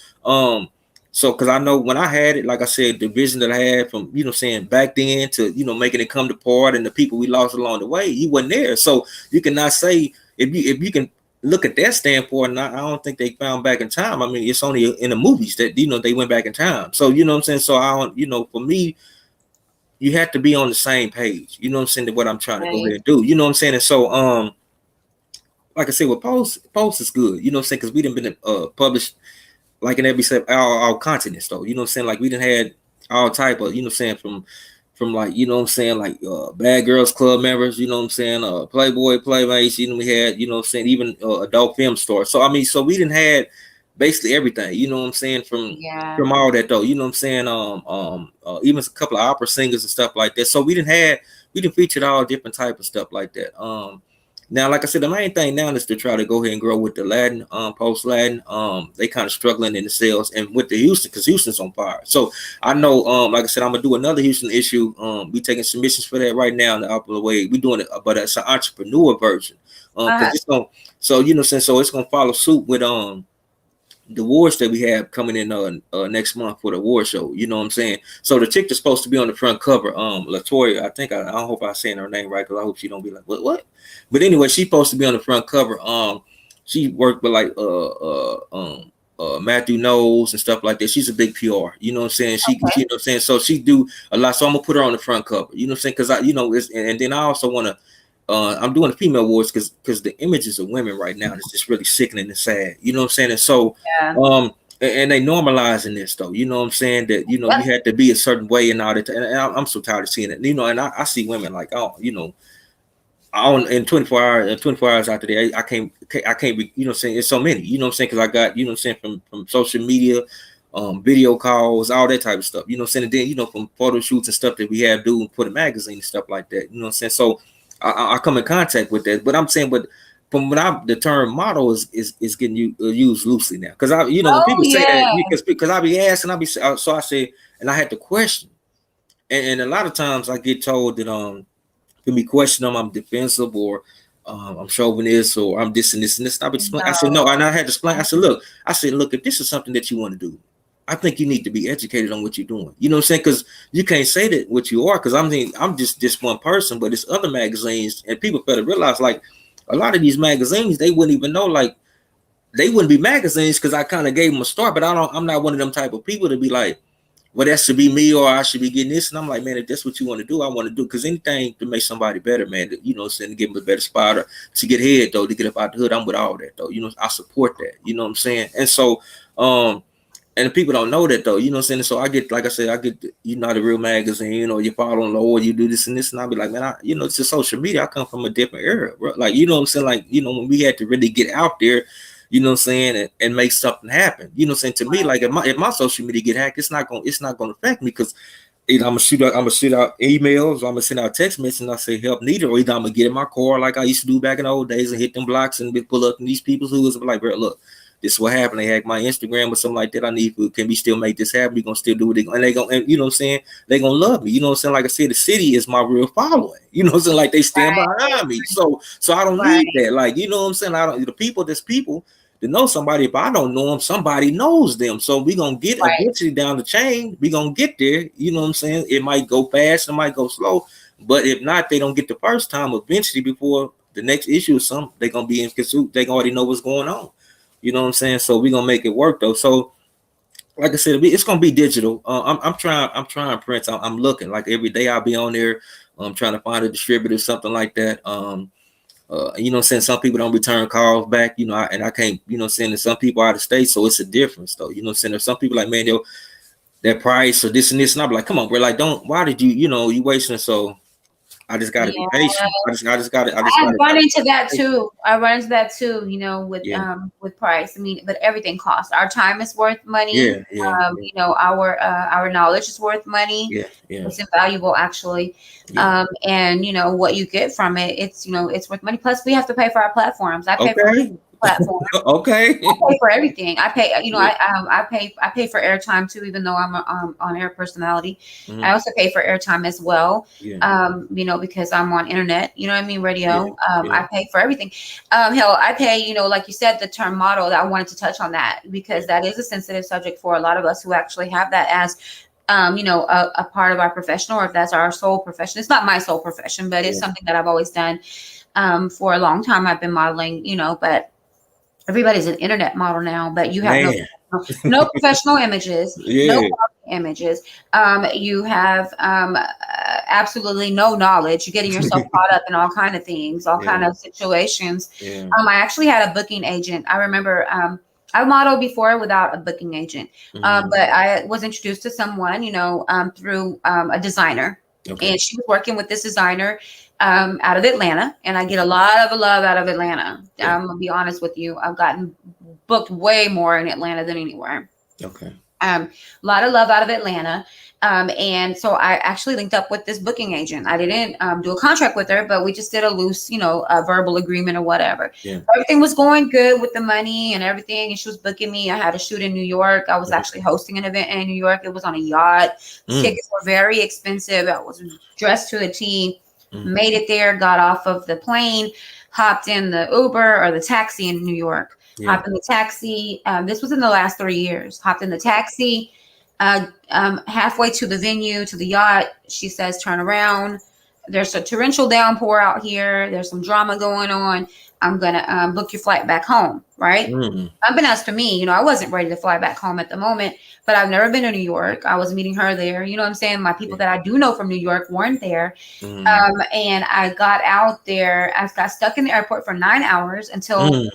because I know when I had it, like I said, the vision that I had from, you know, saying back then to, you know, making it come to part, and the people we lost along the way, you wasn't there. So you cannot say, if you can look at that standpoint, and I don't think they found back in time. I mean, it's only in the movies that, you know, they went back in time. So you know what I'm saying. So I don't, you know, for me, you have to be on the same page. You know what I'm saying, to what I'm trying to go ahead Right. and do. You know what I'm saying. And so like I said, with post is good. You know what I'm saying? Because we didn't been published like in every set all continents though. You know what I'm saying? Like we didn't had all type of, you know what I'm saying, from like, you know what I'm saying, like Bad Girls Club members, you know what I'm saying, Playboy Playmates, you know, we had, you know what I'm saying, even adult film stores. So I mean, so we didn't had basically everything, you know what I'm saying, Yeah. from all that though, you know what I'm saying, even a couple of opera singers and stuff like that. So we didn't feature all different type of stuff like that. Now, like I said, the main thing now is to try to go ahead and grow with the Latin, post Latin. They kind of struggling in the sales, and with the Houston, because Houston's on fire. So I know, like I said, I'm gonna do another Houston issue. We taking submissions for that right now in the upper way. We doing it, but it's an entrepreneur version. Because it's gonna, so you know, so it's gonna follow suit with the awards that we have coming in next month for the award show. You know what I'm saying? So the chick that's supposed to be on the front cover, Latoya, I think I hope I'm saying her name right, because I hope she don't be like what. But anyway, she's supposed to be on the front cover. She worked with like Matthew Knowles and stuff like that. She's a big PR. You know what I'm saying? She you know what I'm saying? So she do a lot. So I'm gonna put her on the front cover. You know what I'm saying? Because I, you know, and then I also want to. I'm doing the female awards because the images of women right now is just really sickening and sad. You know what I'm saying? And so, and they normalizing this though. You know what I'm saying? That, you know, you had to be a certain way and all that. And I'm so tired of seeing it. You know, and I see women like, oh, you know, on in 24 hours after that, I can't be, you know what I'm saying? It's so many. You know what I'm saying? Because I got, you know what I'm saying, from social media, video calls, all that type of stuff. You know what I'm saying? And then, you know, from photo shoots and stuff that we have do for the magazine and stuff like that. You know what I'm saying? So I come in contact with that, but I'm saying, but from what the term model is getting used loosely now, because I, you know, when people say that, because I be asking, so I say, and I had to question, and a lot of times I get told that for me question them, I'm defensive, or I'm chauvinist, or I'm this and this and this. I said no, and I had to explain. I said, look, if this is something that you want to do, I think you need to be educated on what you're doing. You know what I'm saying? Because you can't say that what you are. Because I'm just this one person, but it's other magazines, and people better realize, like, a lot of these magazines, they wouldn't even know, like, they wouldn't be magazines because I kind of gave them a start. But I'm not one of them type of people to be like, well, that should be me, or I should be getting this. And I'm like, man, if that's what you want to do, I want to do. Because anything to make somebody better, man, you know, to give them a better spot, or to get ahead, though, to get up out the hood, I'm with all that, though. You know, I support that. You know what I'm saying? And so, and the people don't know that, though. You know what I'm saying? So I get, like I said, you're not a real magazine, you know, you follow on low, you do this and this. And I'll be like, man, you know, it's just social media. I come from a different era, bro. Like, you know what I'm saying? Like, you know, when we had to really get out there, you know what I'm saying, and make something happen. You know what I'm saying? To me, like, if my social media get hacked, it's not gonna affect me, because either I'm gonna shoot out emails, or I'm gonna send out text messages, and I say help needed, or either I'm gonna get in my car like I used to do back in the old days and hit them blocks and pull up, and these people who was like, bro, look, this is what happened. They hacked my Instagram or something like that. I need food. Can we still make this happen? We gonna still do it, and they gonna, and you know what I'm saying, they gonna love me. You know what I'm saying? Like I said, the city is my real following. You know what I'm saying? Like, they stand behind me. So I don't need that. Like, you know what I'm saying? I don't. The people, there's people to know somebody. If I don't know them, somebody knows them. So we gonna get eventually down the chain. We gonna get there. You know what I'm saying? It might go fast, it might go slow, but if not, they don't get the first time. Eventually, before the next issue or something, they gonna be in pursuit. They already know what's going on. You know what I'm saying? So we gonna make it work though. So like I said, it's gonna be digital. I'm trying prints. I'm looking, like, every day I'll be on there. I'm trying to find a distributor, something like that. You know what I'm saying? Some people don't return calls back, you know, and I can't, you know what I'm saying? And some people out of state, so it's a difference though. You know what I'm saying? There's some people like, man, that price or this and this, and I'm like, come on, bro, like, why did you wasting? So I just gotta be patient. I run into that too. I run into that too, you know, with price. I mean, but everything costs. Our time is worth money. You know, our knowledge is worth money. It's invaluable, actually. And you know what you get from it, it's, you know, it's worth money. Plus, we have to pay for our platforms. I pay for platform. I pay for everything. I pay, you know, I pay for airtime too, even though I'm on air personality. I also pay for airtime as well. You know, because I'm on internet, you know what I mean, radio. I pay for everything. Hell, I pay, you know, like you said, the term model. I wanted to touch on that because that is a sensitive subject for a lot of us who actually have that as you know, a part of our profession, or if that's our sole profession. It's not my sole profession, but it's something that I've always done. For a long time I've been modeling, you know, but everybody's an internet model now, but you have no professional images, no images. You have absolutely no knowledge. You're getting yourself caught up in all kind of things, all kind of situations. Yeah. I actually had a booking agent. I remember I modeled before without a booking agent, but I was introduced to someone, through a designer, Okay. and she was working with this designer out of Atlanta, and I get a lot of love out of Atlanta. Yeah. I'm gonna be honest with you. I've gotten booked way more in Atlanta than anywhere. Okay. A lot of love out of Atlanta. And so I actually linked up with this booking agent. I didn't do a contract with her, but we just did a loose, a verbal agreement or whatever. Yeah. Everything was going good with the money and everything. And she was booking me. I had a shoot in New York. I was actually hosting an event in New York. It was on a yacht. Tickets were very expensive. I was dressed to the T, made it there, got off of the plane, hopped in the Uber or the taxi in New York. Yeah. Hopped in the taxi. This was in the last 3 years. Hopped in the taxi. Halfway to the venue, to the yacht, she says, "Turn around. There's a torrential downpour out here. There's some drama going on. I'm gonna book your flight back home." Right? Unbeknownst to me, I wasn't ready to fly back home at the moment. But I've never been to New York. I was meeting her there. You know what I'm saying? My people that I do know from New York weren't there. And I got out there. I got stuck in the airport for 9 hours until I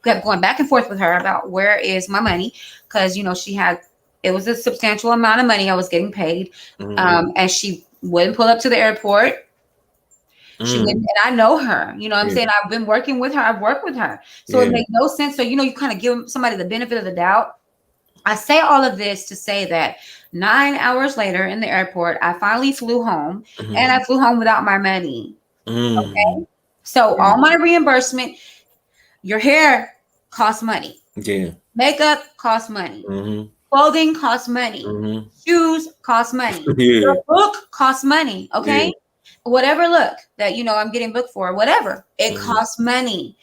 kept going back and forth with her about where is my money, because it was a substantial amount of money I was getting paid, and she wouldn't pull up to the airport. She wouldn't, and I know her. You know what I'm saying? I've been working with her. I've worked with her, so it made no sense. So you kind of give somebody the benefit of the doubt. I say all of this to say that 9 hours later in the airport, I finally flew home, and I flew home without my money. Okay, so all my reimbursement. Your hair costs money. Yeah. Makeup costs money. Clothing costs money. Shoes cost money. Your book costs money. Okay. Whatever look that I'm getting booked for, whatever, it costs money.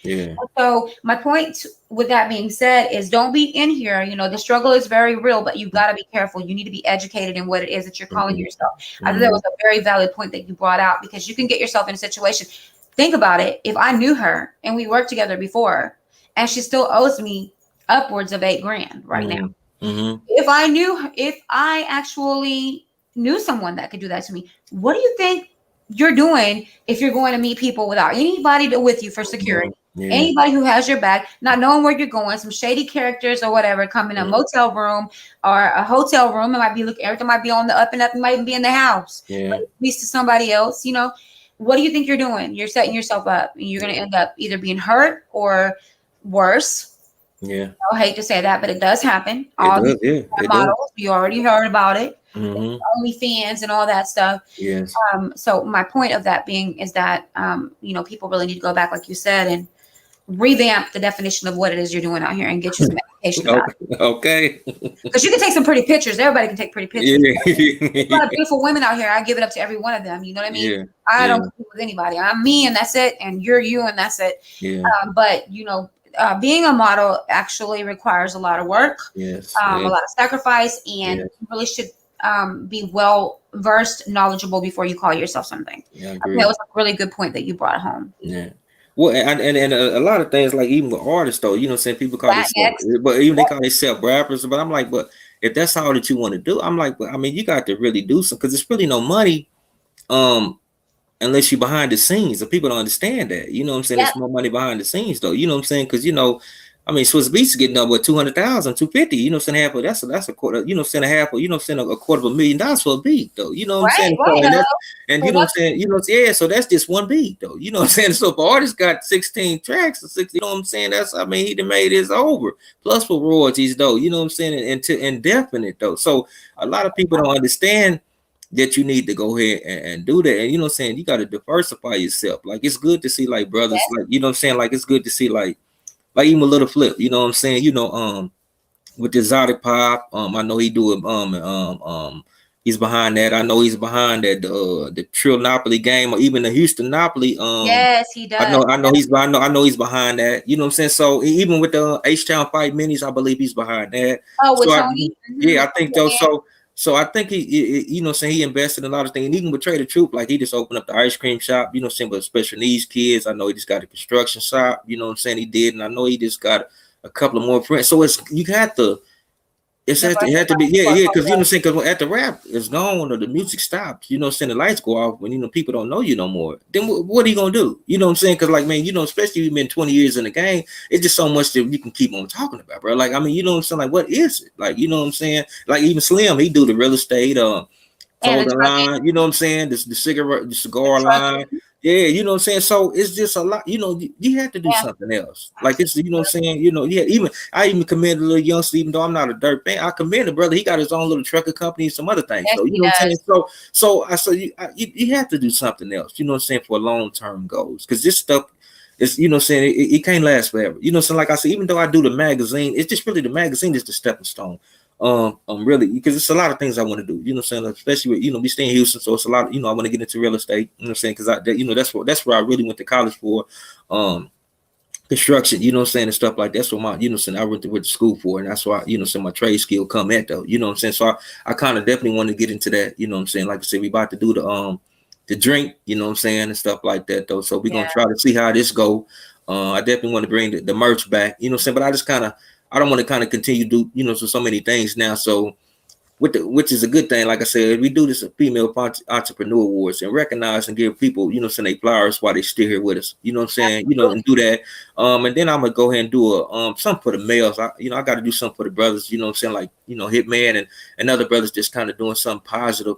So my point with that being said is, don't be in here. The struggle is very real, but you got to be careful. You need to be educated in what it is that you're calling yourself. I think that was a very valid point that you brought out, because you can get yourself in a situation. Think about it. If I knew her and we worked together before, and she still owes me upwards of $8,000 right now. If I actually knew someone that could do that to me, what do you think you're doing if you're going to meet people without anybody with you for security? Anybody who has your back, not knowing where you're going, some shady characters or whatever come in a motel room or a hotel room. It might be everything might be on the up and up. It might even be in the house, but at least to somebody else. What do you think you're doing? You're setting yourself up, and you're going to end up either being hurt or worse. I hate to say that, but it does happen. All these models, you already heard about it. OnlyFans and all that stuff. So my point of that being is that people really need to go back, like you said, and revamp the definition of what it is you're doing out here and get you some education about it. Okay. Because you can take some pretty pictures. Everybody can take pretty pictures. There's a lot of beautiful women out here. I give it up to every one of them. You know what I mean? I don't compete with anybody. I'm me, and that's it. And you're you, and that's it. But being a model actually requires a lot of work, a lot of sacrifice, and you really should be well versed, knowledgeable before you call yourself something. I think that was a really good point that you brought home. Well, and a lot of things, like even with artists, though, saying people call themselves, but even they call themselves rappers. But I'm like, but if that's all that you want to do, I'm like, but I mean, you got to really do something, because it's really no money, unless you're behind the scenes. So people don't understand that. You know what I'm saying? There's more money behind the scenes, though. You know what I'm saying? Because I mean, Swiss Beats is getting up with 200,000, 250. You know what I'm saying? That's a quarter. You know what I'm saying? A quarter of $1 million for a beat, though. You know what I'm saying? And you know what I'm saying? So that's just one beat, though. You know what I'm saying? So if an artist got 16 tracks or 60, you know what I'm saying? He done made his over. Plus for royalties, though. You know what I'm saying? And to indefinite, though. So a lot of people don't understand that you need to go ahead and do that. And you know what I'm saying? You got to diversify yourself. Like, it's good to see like brothers, like, you know what I'm saying? Like, it's good to see like even a little flip, you know what I'm saying? With the exotic pop, I know he do it. He's behind that. I know he's behind that. The Trillinopoly game, or even the Houston Napoli. Yes, he does. I know he's behind that. You know what I'm saying? So even with the H-Town Fight Minis, I believe he's behind that. Oh, with Tony? I think so. So I think he you know, saying he invested in a lot of things. And even with Trade the Truth, like he just opened up the ice cream shop, you know, saying with special needs kids. I know he just got a construction shop, you know what I'm saying? He did, and I know he just got a couple of more friends. So you got to It had to be, yeah, because you know what I'm saying, because at the rap is gone or the music stops, you know what I'm saying, the lights go off when, you know, people don't know you no more. Then what are you gonna do? You know what I'm saying? Because like, man, you know, especially you've been 20 years in the game, it's just so much that you can keep on talking about, bro. Like, I mean, you know what I'm saying? Like, what is it? Like, you know what I'm saying? Like even Slim, he do the real estate, And the clothing line, you know what I'm saying? The cigar line. trucking. Yeah, you know what I'm saying? So it's just a lot, you know, you have to do Yeah. something else. Like it's, you know what I'm saying? You know, yeah, even I even commend a little youngster, even though I'm not a dirt fan, I commend the brother. He got his own little trucker company and some other things. Yes, So, you he know what I'm saying? does. So I so you have to do something else, you know what I'm saying, for long-term goals. Because this stuff is, you know what I'm saying, it can't last forever. You know what I'm saying? Like I said, even though I do the magazine, it's just really the magazine is the stepping stone. Really, because it's a lot of things I want to do, you know what I'm saying, especially with, you know, we stay in Houston, so it's a lot of, you know, I want to get into real estate, you know what I'm saying, because you know, that's where I really went to college for, construction, you know what I'm saying, and stuff like that. That's what my, you know what I'm saying, I went to school for, and that's why, you know what I'm saying, my trade skill come at though, you know what I'm saying. So I kind of definitely want to get into that, you know what I'm saying. Like I said, we about to do the drink, you know what I'm saying, and stuff like that though. So we're gonna try to see how this go. I definitely want to bring the merch back, you know what I'm saying, but I just kind of, I don't want to kind of continue to do, you know, so many things now. So which is a good thing. Like I said, we do this at Female Entrepreneur Awards and recognize and give people, you know, send they flowers while they still here with us. You know what I'm saying? Absolutely. You know, and do that. And then I'm gonna go ahead and do a something for the males. I got to do something for the brothers. You know what I'm saying? Like, you know, Hitman and other brothers just kind of doing something positive.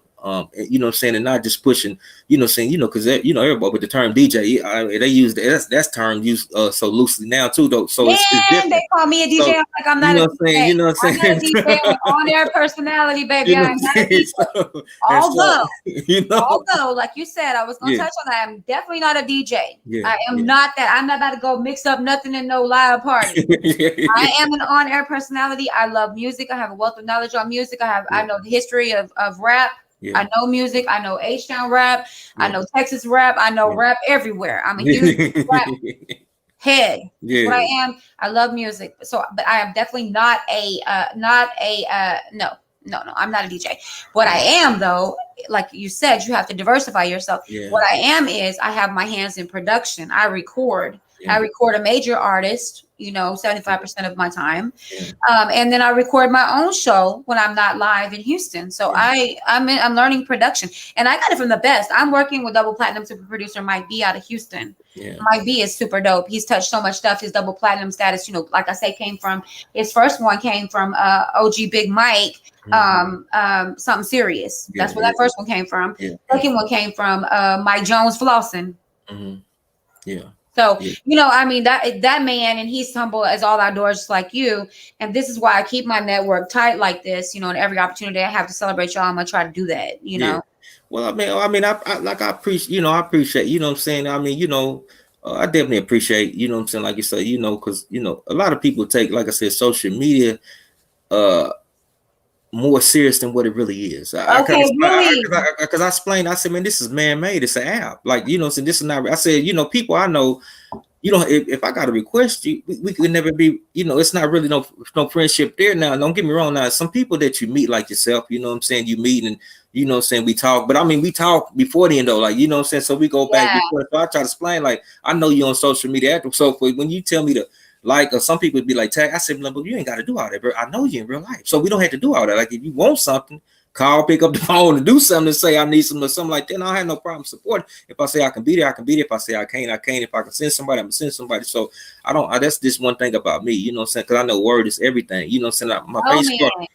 You know what I'm saying, and not just pushing. You know, saying, you know, because you know, everybody with the term DJ, they use that's term used so loosely now too, though. So it's And they different. call me a DJ. So, I'm like, I'm you not know a what I'm saying? DJ. You know what I'm I'm not a saying? DJ. I'm an on-air personality, baby. You know I what am I'm not a saying? DJ. And so, Although, you know, like you said, I was going to touch on that. I'm definitely not a DJ. yeah, I am not that. I'm not about to go mix up nothing in no live party. I am an on-air personality. I love music. I have a wealth of knowledge on music. I know the history of rap. I know music. I know H-Town rap. I know Texas rap. I know rap everywhere. I'm a huge rap head. That's what I am. I love music. So, but I am definitely not a no. I'm not a DJ. What I am though, like you said, you have to diversify yourself. What I am is I have my hands in production. I record. I record a major artist, you know, 75% of my time. And then I record my own show when I'm not live in Houston. So I'm learning production, and I got it from the best. I'm working with double platinum super producer Mike B out of Houston. Mike B is super dope. He's touched so much stuff. His double platinum status, you know, like I say, came from his first one came from OG Big Mike. Something serious. That's where that first one came from. Second one came from Mike Jones flossing. So, you know, I mean, that man, and he's humble as all outdoors, just like you. And this is why I keep my network tight like this, you know, and every opportunity I have to celebrate y'all, I'm going to try to do that, you know. Well, I mean, I appreciate, you know, you know what I'm saying? I mean, you know, I definitely appreciate, you know what I'm saying? Like you say, you know, because, you know, a lot of people take, like I said, social media, more serious than what it really is. Because I explained, I said, man, this is man-made. It's an app. Like, you know, so this is not, I said, you know, people I know, you know, if I got to request you, we could never be, you know, it's not really no friendship there now. Don't get me wrong. Now, some people that you meet like yourself, you know what I'm saying, you meet and, you know what I'm saying, we talk. But I mean, we talk before the end though, like, you know what I'm saying? So we go back before. So I try to explain, like, I know you on social media after. So when you tell me to, like, or some people would be like, tag, I said, no, but you ain't got to do all that, bro. I know you in real life. So we don't have to do all that. Like, if you want something, call, pick up the phone and do something and say I need some or something like that. And I have no problem supporting. If I say I can be there, I can be there. If I say I can't, I can't. If I can send somebody, I'm gonna send somebody. So that's just one thing about me, you know what I'm saying? Because I know word is everything. You know what I'm saying? My face card,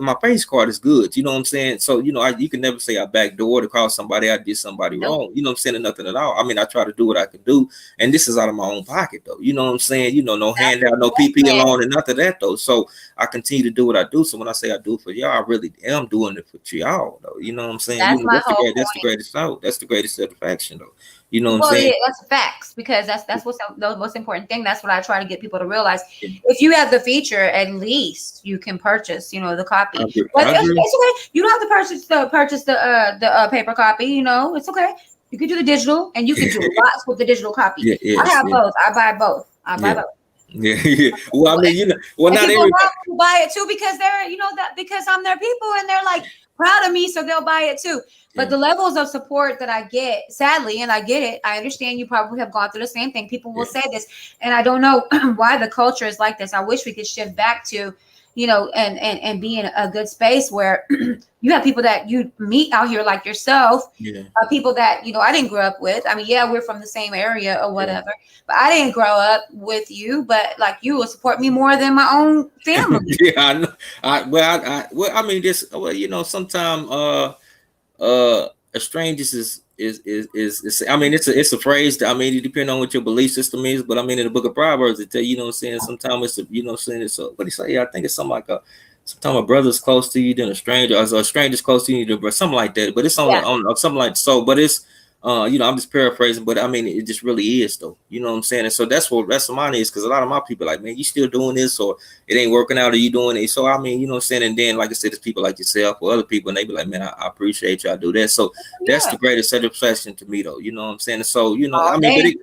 my face card is good. You know what I'm saying? So, you know, you can never say I backdoor to call somebody, I did somebody wrong. You know what I'm saying? Nothing at all. I mean, I try to do what I can do. And this is out of my own pocket though. You know what I'm saying? You know, no handout, no PP loan and nothing of that though. So I continue to do what I do. So when I say I do it for y'all, I really am doing it for y'all though. You know what I'm saying? That's that's the greatest out. That's the greatest satisfaction though. You know what I'm saying? That's facts, because that's what's the most important thing. That's what I try to get people to realize. If you have the feature, at least you can purchase, you know, the copy. But it's okay. You don't have to purchase the paper copy. You know, it's okay. You can do the digital, and you can do lots with the digital copy. I have both. I buy both. Yeah. Well, I mean, you know, well, not everybody buy it too, because they're, you know, that because I'm their people and they're like proud of me, so they'll buy it too. But the levels of support that I get, sadly, and I get it, I understand you probably have gone through the same thing. People will say this, and I don't know why the culture is like this. I wish we could shift back to, and be in a good space where you have people that you meet out here like yourself, Yeah. people that I didn't grow up with. I mean, yeah, we're from the same area or Yeah. whatever, but I didn't grow up with you. But like, you will support me more than my own family. Yeah, I know. I mean, this. Well, sometimes estrangers is I mean, it's a phrase that, I mean, it depends on what your belief system is, but I mean, in the book of Proverbs it tell you, what I'm saying, sometimes it's a, what I'm saying, it's a, what do you say, I think it's something like sometimes a brother's close to you than a stranger, or a stranger's close to you than something like that, but it's Yeah. on something like so, but it's I'm just paraphrasing, but I mean, it just really is though, what I'm saying. And so that's what mine is, because a lot of my people like, man, you still doing this, or it ain't working out, or you doing it. So I mean, what I'm saying. And then, like I said, there's people like yourself or other people, and they be like, man, I appreciate y'all do that. So that's Yeah. the greatest satisfaction to me, though. You know what I'm saying? And so Oh, I mean, thanks.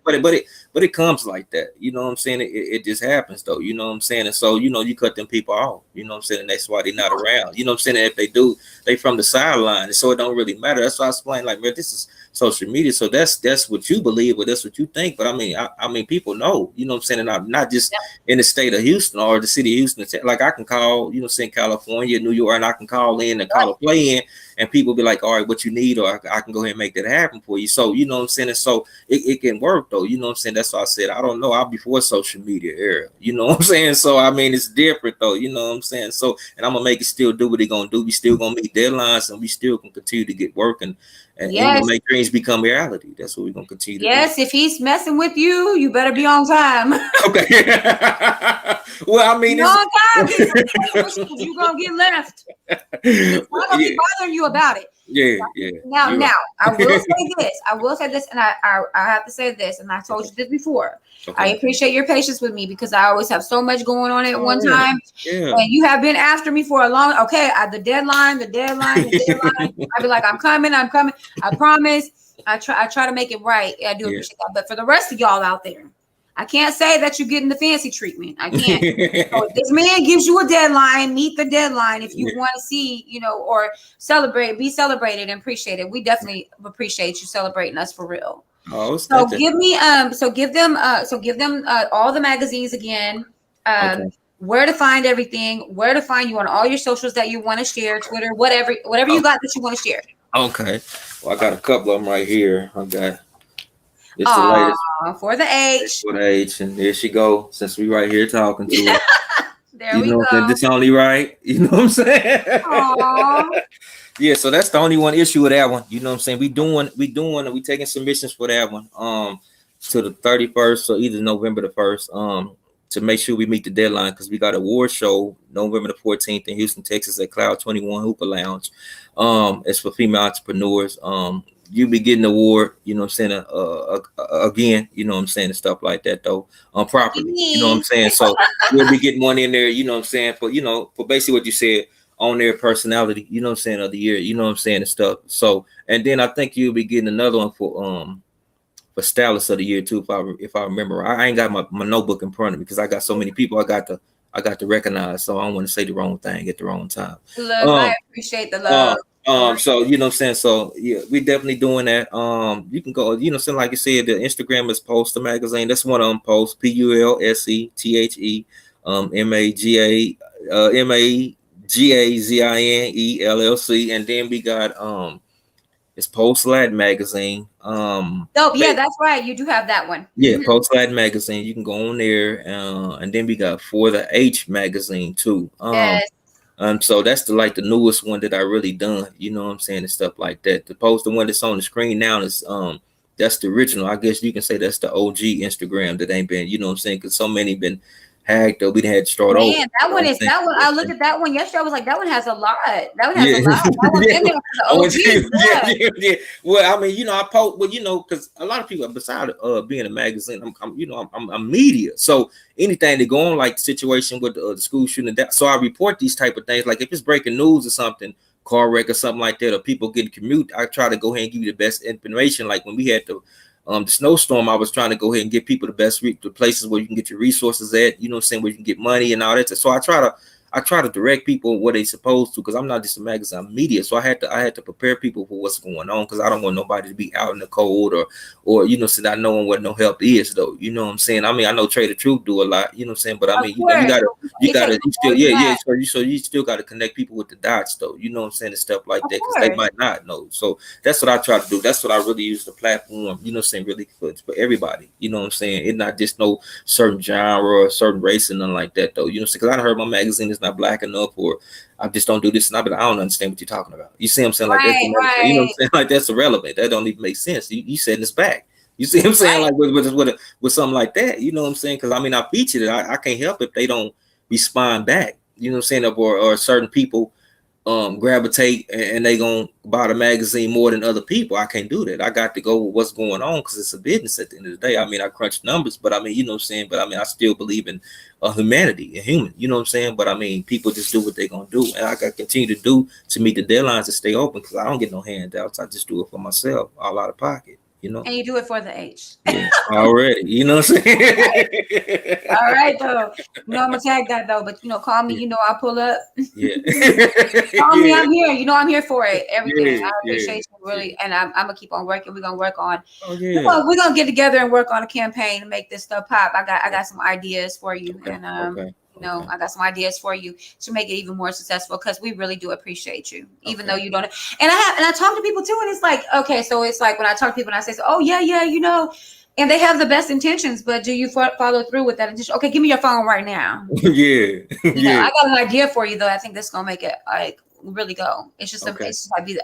but it comes like that. You know what I'm saying? It just happens, though. You know what I'm saying? And so you cut them people off. You know what I'm saying? And that's why they're not around. You know what I'm saying? And if they do, they from the sideline, and so it don't really matter. That's why I explain, like, man, this is social media, so that's what you believe, or that's what you think. But I mean, people know. You know what I'm saying? And I'm not just in the state of Houston or the city of Houston. Like, I can call, saying California, New York, and I can call in and call a play in, and people be like, all right, what you need, or I can go ahead and make that happen for you. So, you know what I'm saying? And so it can work, though. You know what I'm saying? That's why I said, I don't know. I'm before social media era. You know what I'm saying? So, I mean, it's different, though. You know what I'm saying? So, and I'm going to make it still do what they're going to do. We still going to meet deadlines, and we still can continue to get work and Yes. make dreams become reality. That's what we're going to continue to do. Yes, if he's messing with you, you better be on time. Okay. Well, I mean, you're on time. You're going to get left. I'm not going to be bothering you about it. Yeah. Now, I will say this. I will say this, and I have to say this, and I told you this before. Okay. I appreciate your patience with me, because I always have so much going on at one time. Yeah. And you have been after me for a long. Okay, the deadline. I'd be like, I'm coming. I promise. I try to make it right. I do appreciate that. But for the rest of y'all out there, I can't say that you're getting the fancy treatment. I can't. So if this man gives you a deadline, meet the deadline. If you want to see, or be celebrated and appreciated. We definitely appreciate you celebrating us for real. Oh, so give them all the magazines again. Where to find everything, where to find you on all your socials that you want to share, Twitter, whatever you got that you want to share. Okay. Well, I got a couple of them right here. I got it's the latest for the H. For the H, and there she go. Since we right here talking to her. There we go. This only right. You know what I'm saying? Aww. Yeah, so that's the only one issue with that one. You know what I'm saying? We taking submissions for that one. To the 31st, so either November the 1st. To make sure we meet the deadline, because we got an award show November the 14th in Houston, Texas at Cloud 21 Hooper Lounge. It's for female entrepreneurs. You be getting the award, you know what I'm saying, again, you know what I'm saying, and stuff like that, though, properly, you know what I'm saying. So we'll be getting one in there, you know what I'm saying, for basically what you said, on their personality, you know what I'm saying, of the year, you know what I'm saying, and stuff. So, and then I think you'll be getting another one for stylist of the year too, if I remember. I ain't got my notebook in front of me, because I got so many people I got to recognize, so I don't want to say the wrong thing at the wrong time. I appreciate the love. So you know what I'm saying. So yeah, we definitely doing that. You can go, you know, saying, like you said, the Instagram is Pulse Magazine. That's one of them. Pulse, PULSETHE, MAGAZINE LLC, and then we got it's pulselatinmagazine. Yeah, that's right. You do have that one. Yeah, pulselatinmagazine. You can go on there, and then we got For the H magazine too. Yes. So that's the newest one that I really done, you know what I'm saying, and stuff like that. The one that's on the screen now is that's the original. I guess you can say that's the OG Instagram that ain't been, you know what I'm saying, because so many been hacked, or we had to start over. That one. I looked at that one yesterday. I was like, that one has a lot. That one has a lot. That one's in there for the OG. Yeah. Well, I mean, you know, I post, well, you know, because a lot of people, besides being a magazine, I'm media. So anything that go on, like the situation with the school shooting, so I report these type of things. Like if it's breaking news or something, car wreck or something like that, or people getting commute, I try to go ahead and give you the best information. Like when we had the snowstorm, I was trying to go ahead and get people the best the places where you can get your resources at, you know what I'm saying, where you can get money and all that. So I try I try to direct people what they supposed to, because I'm not just a magazine, I'm media. So I had to prepare people for what's going on, because I don't want nobody to be out in the cold, or so not knowing what no help is, though. You know what I'm saying? I mean, I know Trade the Truth do a lot, you know what I'm saying, but I Of mean, course. you It takes gotta, you all still, of yeah. that. So you still gotta connect people with the dots, though. You know what I'm saying, and stuff like Of that, because they course. might not know. So that's what I try to do. That's what I really use the platform. You know what I'm saying, really for everybody. You know what I'm saying. It's not just no certain genre or certain race and nothing like that, though. You know, because I heard my magazine is not black enough, or I just don't do this and that, but I don't understand what you're talking about. You see what I'm saying? Like that's, Right, you know what I'm right, saying? Like that's irrelevant. That don't even make sense. You setting this back. You see what I'm saying? right. Like with something like that, you know what I'm saying? Because I mean, I featured it. I can't help if they don't respond back. You know what I'm saying? Or certain people gravitate and they gonna buy the magazine more than other people. I can't do that. I got to go with what's going on, because it's a business at the end of the day. I mean, I crunch numbers, but I mean, you know what I'm saying, but I mean, I still believe in humanity and human, you know what I'm saying, but I mean, people just do what they're gonna do, and I gotta continue to do to meet the deadlines and stay open, because I don't get no handouts. I just do it for myself, all out of pocket, you know. And you do it for the H. Yeah, already, you know what I'm saying. All right, though. You know, I'm gonna tag that though, but call me. Yeah, You know, I'll pull up. yeah. Call me. Yeah, I'm here. You know, I'm here for it. Everything. yeah, I yeah, appreciate you yeah. really, and I'm gonna keep on working. We're gonna work on. Oh yeah. We're gonna get together and work on a campaign to make this stuff pop. I got some ideas for you, Okay, and okay, okay, I got some ideas for you to make it even more successful, because we really do appreciate you, even though okay. you don't. And I talk to people too, and it's like, okay, so it's like when I talk to people and I say, so, oh yeah, yeah, and they have the best intentions, but do you follow through with that intention? Okay, give me your phone right now. Yeah, yeah. I got an idea for you though. I think that's gonna make it like really go. Okay, It's just like, and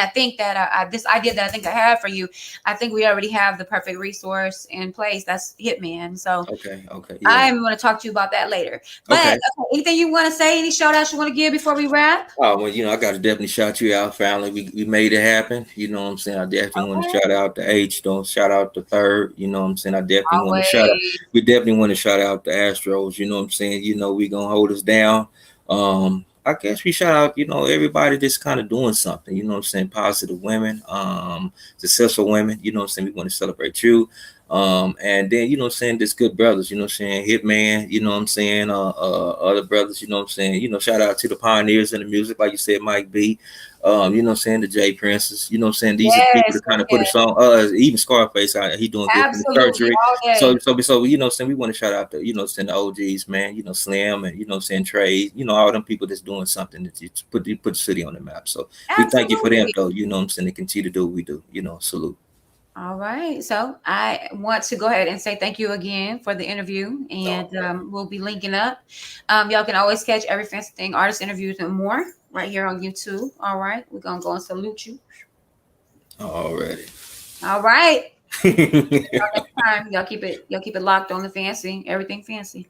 I think that this idea that I think I have for you, I think we already have the perfect resource in place. That's Hitman. So okay, okay. Yeah. I'm going to talk to you about that later. But Okay. anything you want to say? Any shout outs you want to give before we wrap? Oh well, I got to definitely shout you out, family. We made it happen. You know what I'm saying? I definitely want to Okay. shout out the H. Don't shout out the third. You know what I'm saying? I definitely want to shout out. Always. We definitely want to shout out the Astros. You know what I'm saying? We gonna hold us down. I guess we shout out. Everybody that's kind of doing something. You know what I'm saying? Positive women. Successful women. You know what I'm saying? We want to celebrate you. And then, what I'm saying, there's good brothers, what I'm saying, Hitman, what I'm saying, other brothers, what I'm saying, shout out to the pioneers in the music, like you said, Mike B, what I'm saying, the J Princes, what I'm saying, these are the people Yes. that kind of put Yes. us on, even Scarface, he doing good from the Absolutely. surgery. All So, day. what I'm saying, we want to shout out the, saying the OGs, man, Slim and, what I'm saying, Trey, all them people that's doing something that you put the city on the map. So we thank you for them, Absolutely. though, what I'm saying, they continue to do what we do, salute. All right. So I want to go ahead and say thank you again for the interview, and we'll be linking up. Y'all can always catch Every Fancy Thing artist interviews and more right here on YouTube. All right. We're going to go and salute you. Already. All right. Until next time, y'all keep it locked on the fancy, everything fancy.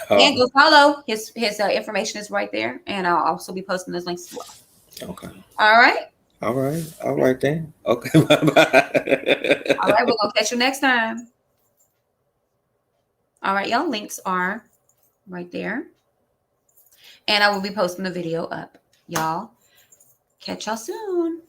And go follow his information is right there, and I'll also be posting those links as well. Okay. All right. All right then. Okay, bye-bye. All right, we're gonna catch you next time. All right, y'all. Links are right there, and I will be posting the video up. Y'all, catch y'all soon.